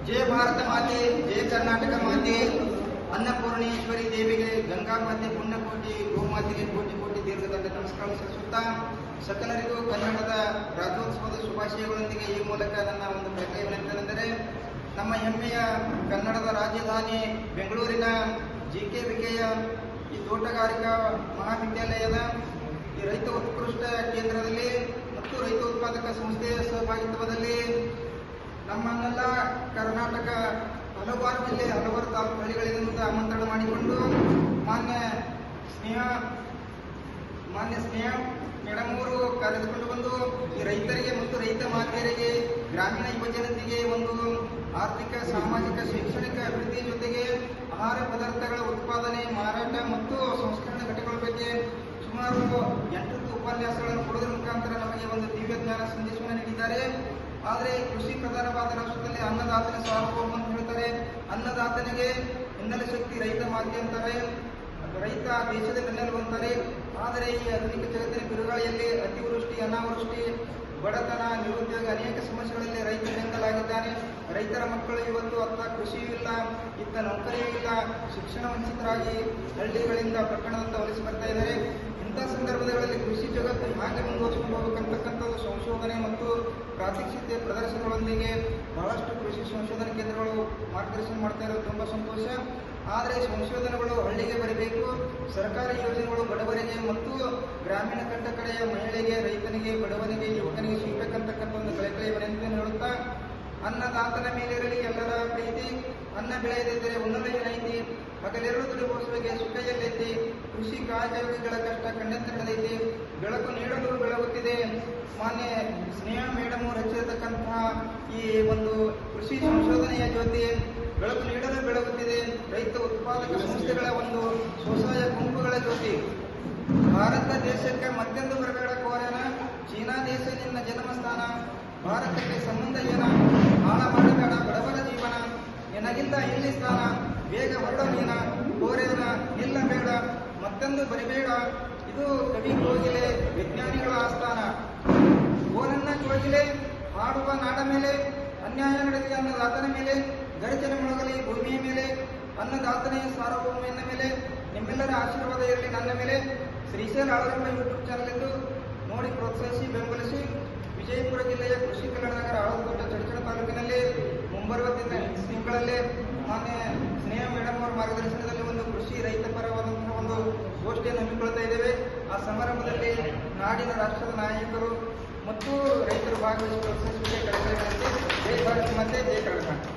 जय भारत माते, जय कर्नाटक माते, ಅನ್ನಪೂರ್ಣೇಶ್ವರಿ ದೇವಿಗೆ, ಗಂಗಾ ಮಾತೆ ಪುಣ್ಯಕೋಟಿ, ಗೋಮಾತೆಗೆ ಕೋಟಿ ಕೋಟಿ ದೀರ್ಘದಂಡ ನಮಸ್ಕಾರ ಸಲ್ಲಿಸುತ್ತಾ ಸಕಲರಿಗೂ ಕನ್ನಡದ ರಾಜ್ಯೋತ್ಸವದ ಶುಭಾಶಯಗಳೊಂದಿಗೆ ಈ ಮೂಲಕ ನನ್ನ ಒಂದು ಪ್ರಕಟಣೆ ವಿನಂತಿಯೆಂದರೆ, ನಮ್ಮ ಹೆಮ್ಮೆಯ ಕನ್ನಡದ ರಾಜಧಾನಿ ಬೆಂಗಳೂರಿನ JKVKಯ ಈ ತೋಟಗಾರಿಕಾ ಮಹಾವಿದ್ಯಾಲಯದ ಈ ರೈತ ಉತ್ಕೃಷ್ಟ ಕೇಂದ್ರದಲ್ಲಿ ಮತ್ತು ರೈತ ಉತ್ಪಾದಕ ಸಂಸ್ಥೆಯ ಸಹಭಾಗಿತ್ವದಲ್ಲಿ ನಮ್ಮನ್ನೆಲ್ಲ ಕರ್ನಾಟಕ ಹಲವಾರು ಜಿಲ್ಲೆ ಹಲವಾರು ತಾಲೂಕು ಹಳ್ಳಿಗಳಿಂದ ಆಮಂತ್ರಣ ಮಾಡಿಕೊಂಡು ಮಾನ್ಯ ಸ್ನೇಹ ಮೇಡಮ್ ಅವರು ಕರೆದುಕೊಂಡು ಬಂದು ಈ ರೈತರಿಗೆ ಮತ್ತು ರೈತ ಮಾತೆಯರಿಗೆ, ಗ್ರಾಮೀಣ ಯುವಜನತೆಗೆ ಒಂದು ಆರ್ಥಿಕ, ಸಾಮಾಜಿಕ, ಶೈಕ್ಷಣಿಕ ಅಭಿವೃದ್ಧಿ ಜೊತೆಗೆ ಆಹಾರ ಪದಾರ್ಥಗಳ ಉತ್ಪಾದನೆ, ಮಾರಾಟ ಮತ್ತು ಸಂಸ್ಕರಣೆ ಘಟಕಗಳ ಬಗ್ಗೆ ಸುಮಾರು 8 ಉಪನ್ಯಾಸಗಳನ್ನು ಕೊಡುವುದರ ಮುಖಾಂತರ ನಮಗೆ ಒಂದು ದಿವ್ಯ ಜ್ಞಾನ ಸಂದೇಶವನ್ನು ನೀಡಿದ್ದಾರೆ. ಆದರೆ ಕೃಷಿ ಪ್ರಧಾನವಾದ ರಾಷ್ಟ್ರದಲ್ಲಿ ಅನ್ನದಾತನ ಸಾರ್ವಭೌಮ ಅಂತ ಹೇಳ್ತಾರೆ. ಅನ್ನದಾತನಿಗೆ ಹಿನ್ನೆಲೆ ಶಕ್ತಿ ರೈತ ಮಾತೆ ಅಂತಾರೆ. ರೈತ ದೇಶದ ಬೆನ್ನೆಲುಬು ಅಂತಾರೆ. ಆದರೆ ಈ ಆಧುನಿಕ ಜಗತ್ತಿನ ಬಿರುಗಾಳಿಯಲ್ಲಿ ಅತಿವೃಷ್ಟಿ, ಅನಾವೃಷ್ಟಿ, ಬಡತನ, ನಿರುದ್ಯೋಗ ಅನೇಕ ಸಮಸ್ಯೆಗಳಲ್ಲಿ ರೈತ ಬೆಂಬಲಾಗಿದ್ದಾನೆ. ರೈತರ ಮಕ್ಕಳು ಇವತ್ತು ಅತ್ತ ಕೃಷಿಯೂ ಇಲ್ಲ, ಇತ್ತ ನೌಕರಿಯೂ ಇಲ್ಲ, ಶಿಕ್ಷಣ ವಂಚಿತರಾಗಿ ಹಳ್ಳಿಗಳಿಂದ ಪಟ್ಟಣದಿಂದ ವಲಸೆ ಬರ್ತಾ ಇದ್ದಾರೆ. ಇಂಥ ಸಂದರ್ಭಗಳಲ್ಲಿ ಕೃಷಿ ಜಗತ್ತು ಹಾಗೆ ಮುಂದುವರಿಸಿಕೊಂಡು ಹೋಗಬೇಕಂತಕ್ಕಂಥದ್ದು ಸಂಶೋಧನೆ ಮತ್ತು ಪ್ರಾತ್ಯಕ್ಷಿತೆ ಪ್ರದರ್ಶನಗಳೊಂದಿಗೆ ಬಹಳಷ್ಟು ಕೃಷಿ ಸಂಶೋಧನಾ ಕೇಂದ್ರಗಳು ಮಾರ್ಗದರ್ಶನ ಮಾಡ್ತಾ ಇರೋದು ತುಂಬ ಸಂತೋಷ. ಆದರೆ ಸಂಶೋಧನೆಗಳು ಹಳ್ಳಿಗೆ ಬರಬೇಕು. ಸರ್ಕಾರಿ ಯೋಜನೆಗಳು ಬಡವರಿಗೆ ಮತ್ತು ಗ್ರಾಮೀಣ ಕಟ್ಟಕಡೆಯ ಮಹಿಳೆಗೆ, ರೈತನಿಗೆ, ಬಡವನಿಗೆ, ಯುವಕನಿಗೆ ಸಿಗಬೇಕಂತಕ್ಕಂಥ ಒಂದು ಕಳಕಳಿಯ ವಿನಂತಿಯನ್ನು ಹೇಳುತ್ತಾ, ಅನ್ನದಾತನ ಮೇಲಿರಲಿ ಎಲ್ಲರ ಪ್ರೀತಿ, ಅನ್ನ ಬೆಳೆಯದಿದ್ದರೆ ಉಣ್ಣಲು ಏನೈತಿ, ಹಗಲೆರಡು ದುಡಿಬೋಸುವಿಗೆ ಸುಖೆಯಲ್ಲೈತಿ, ಕೃಷಿ ಕಾಯಕಗಳ ಕಷ್ಟ ಖಂಡಿತ ನಡೆದೈತಿ, ಬೆಳಕು ನೀಡಲು ಬೆಳಗುತ್ತಿದೆ. ಮಾನ್ಯ ಸ್ನೇಹ ಮೇಡಮ್ ರಚಿಸಿರತಕ್ಕಂತಹ ಈ ಒಂದು ಕೃಷಿ ಸಂಶೋಧನೆಯ ಜ್ಯೋತಿ ಬೆಳಕು ನೀಡಲು ಬೆಳಗುತ್ತಿದೆ. ರೈತ ಉತ್ಪಾದಕ ಸಂಸ್ಥೆಗಳ ಒಂದು ಸ್ವಸಹಾಯ ಗುಂಪುಗಳ ಜ್ಯೋತಿ. ಭಾರತ ದೇಶಕ್ಕೆ ಮತ್ತೊಂದು ಬರಬೇಡ ಕೋರನ, ಚೀನಾ ದೇಶ ನಿನ್ನ ಜನ್ಮಸ್ಥಾನ, ಭಾರತಕ್ಕೆ ಸಂಬಂಧ ಏನ, ಹಾಳ ಮಾಡಬೇಡ ಬಡವರ ಜೀವನ, ನಿನಗಿಲ್ಲ ಇಲ್ಲಿ ಸ್ಥಾನ, ಬೇಗ ಹೊರಡ ನೀನ, ಕೋರೇನ ನಿಲ್ಲಬೇಡ ಮತ್ತೊಂದು ಬರಿಬೇಡ, ಇದು ಕವಿ ಕೋಗಿಲೆ ವಿಜ್ಞಾನಿಗಳ ಆಸ್ಥಾನ. ಓನನ್ನ ಕೋಗಿಲೆ ಹಾಡುವ ನಾಡ ಮೇಲೆ, ಅನ್ಯಾಯ ನಡೆದಿದೆ ಅನ್ನದಾತನ ಮೇಲೆ, ಗರ್ಜನೆ ಮೊಳಗಲಿ ಭೂಮಿಯ ಮೇಲೆ, ಅನ್ನದಾತನೇ ಸಾರ್ವಭೌಮೆಯ ಮೇಲೆ, ನಿಮ್ಮೆಲ್ಲರ ಆಶೀರ್ವಾದ ಇರಲಿ ನನ್ನ ಮೇಲೆ. ಶ್ರೀಶೈಲ ಆಳರಂಬ ಯೂಟ್ಯೂಬ್ ಚಾನಲ್ ಎಂದು ನೋಡಿ ಪ್ರೋತ್ಸಾಹಿಸಿ ಬೆಂಬಲಿಸಿ. ವಿಜಯಪುರ ಜಿಲ್ಲೆಯ ಕೃಷಿ ಕಲ್ಯಾಣ ನಗರ ಆಳದೊಡ್ಡ ಚಡಚಣ ತಾಲೂಕಿನಲ್ಲಿ ಮುಂಬರುವ ತಿಂಗಳಲ್ಲಿ ಮಾನ್ಯ ಸ್ನೇಹ ಮೇಡಮ್ ಅವರ ಮಾರ್ಗದರ್ಶನದಲ್ಲಿ ಒಂದು ಕೃಷಿ ರೈತ ಪರವಾದಂತಹ ಒಂದು ಗೋಷ್ಠಿಯನ್ನು ಹಮ್ಮಿಕೊಳ್ತಾ ಇದ್ದೇವೆ. ಆ ಸಮಾರಂಭದಲ್ಲಿ ನಾಡಿನ ರಾಷ್ಟ್ರದ ನಾಯಕರು ಮತ್ತು ರೈತರು ಭಾಗವಹಿಸಿ ಪ್ರೋತ್ಸಾಹಿಸುವ ಕಳಕಳಿ. ಜೈ ಭಾರತ್ ಮಾತೆ, ಜೈ ಕರ್ನಾಟಕ.